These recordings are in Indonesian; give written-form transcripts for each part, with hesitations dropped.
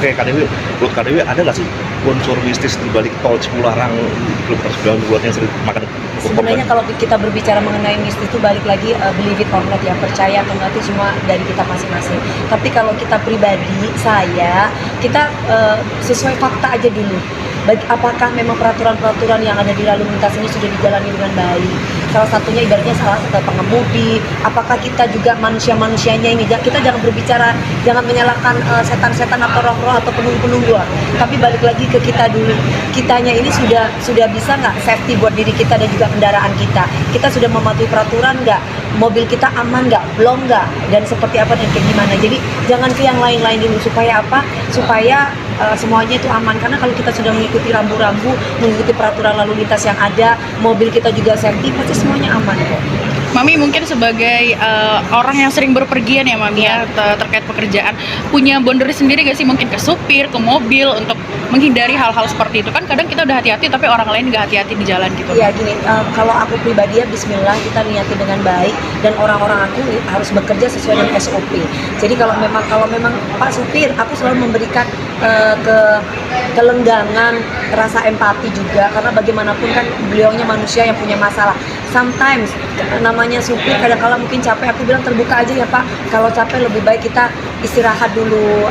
Oke, Kak Dewi, menurut Kak Dewi ada nggak sih unsur mistis di balik tol Cipularang di kilometer 92 yang sering makan Sebenarnya kalau kita berbicara mengenai mistis itu balik lagi believe it or not ya, percaya atau enggak itu semua dari kita masing-masing. Tapi kalau kita pribadi, kita sesuai fakta aja dulu. Apakah memang peraturan-peraturan yang ada di lalu lintas ini sudah dijalani dengan baik? Salah satunya ibaratnya salah satu pengemudi. Apakah kita juga manusia-manusianya ini? Kita jangan berbicara, jangan menyalahkan setan-setan atau roh-roh atau penunggu-penunggu. Tapi balik lagi ke kita dulu. Kitanya ini sudah bisa nggak safety buat diri kita dan juga kendaraan kita? Kita sudah mematuhi peraturan nggak? Mobil kita aman nggak? Belum nggak? Dan seperti apa dan kayak gimana? Jadi jangan ke yang lain-lain dulu. Supaya apa? Supaya semuanya itu aman. Karena kalau kita sudah mengikuti rambu-rambu, mengikuti peraturan lalu lintas yang ada, mobil kita juga safety, pasti semuanya aman kok. Mami mungkin sebagai orang yang sering berpergian ya Mami ya, terkait pekerjaan, punya boundary sendiri gak sih mungkin ke supir, ke mobil untuk menghindari hal-hal seperti itu? Kan kadang kita udah hati-hati tapi orang lain gak hati-hati di jalan gitu. Iya gini, kalau aku pribadi ya bismillah kita niatin dengan baik dan orang-orang aku harus bekerja sesuai dengan SOP. Jadi kalau memang Pak supir, aku selalu memberikan kelenggangan, rasa empati juga karena bagaimanapun kan beliaunya manusia yang punya masalah. Sometimes namanya supir kadang-kala mungkin capek, aku bilang terbuka aja ya Pak, kalau capek lebih baik kita istirahat dulu.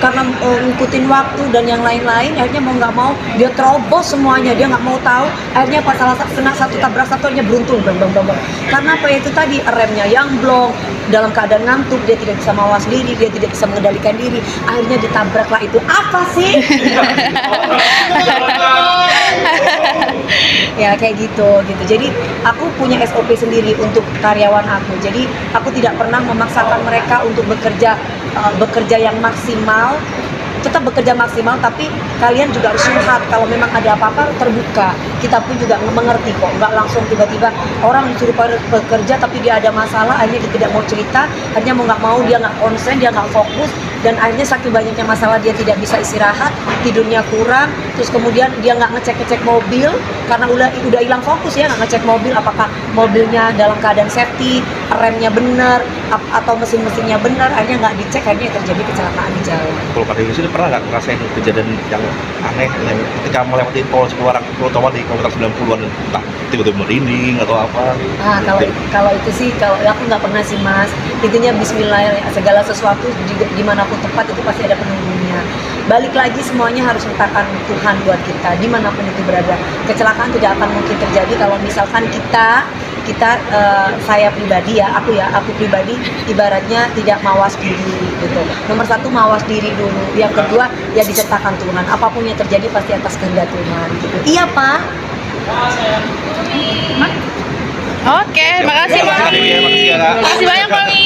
Karena ngikutin waktu dan yang lain-lain, akhirnya mau nggak mau dia terobos semuanya, dia nggak mau tahu, akhirnya pas salah kena satu tabrak satunya beruntung bang. Karena apa itu tadi, remnya yang blong, dalam keadaan ngantuk, dia tidak bisa mawas diri, dia tidak bisa mengendalikan diri, akhirnya ditabraklah. Itu apa sih? Ya kayak gitu. Jadi aku punya SOP sendiri untuk karyawan aku. Jadi aku tidak pernah memaksakan mereka untuk bekerja yang maksimal. Tetap bekerja maksimal, tapi kalian juga harus curhat kalau memang ada apa-apa, terbuka. Kita pun juga mengerti kok, nggak langsung tiba-tiba orang disuruh bekerja tapi dia ada masalah, akhirnya dia tidak mau cerita, akhirnya mau nggak mau dia nggak konsen, dia nggak fokus, dan akhirnya saking banyaknya masalah dia tidak bisa istirahat, tidurnya kurang, terus kemudian dia nggak ngecek mobil karena udah hilang fokus ya, nggak ngecek mobil apakah mobilnya dalam keadaan safety, remnya benar atau mesin-mesinnya benar, akhirnya nggak dicek, akhirnya terjadi kecelakaan di jalan. Kalau Kak Dewi sendiri pernah nggak ngerasain kejadian yang aneh yang ketika melewati tol Cipularang, terutama di kilometer 90-an, entah tiba-tiba merinding atau apa? Kalau itu sih, kalau aku nggak pernah sih Mas. Intinya bismillah, segala sesuatu dimanapun tempat itu pasti ada penunggunya. Balik lagi semuanya harus letakkan Tuhan buat kita dimanapun itu berada. Kecelakaan tidak akan mungkin terjadi kalau misalkan saya pribadi ya, aku pribadi ibaratnya tidak mawas diri gitu. Nomor satu mawas diri dulu, yang kedua ya disertakan Tuhan. Apapun yang terjadi pasti atas kehendak Tuhan gitu. Iya Pak. Oke, makasih Mami. Makasih ya, Kak. Makasih banyak Mami.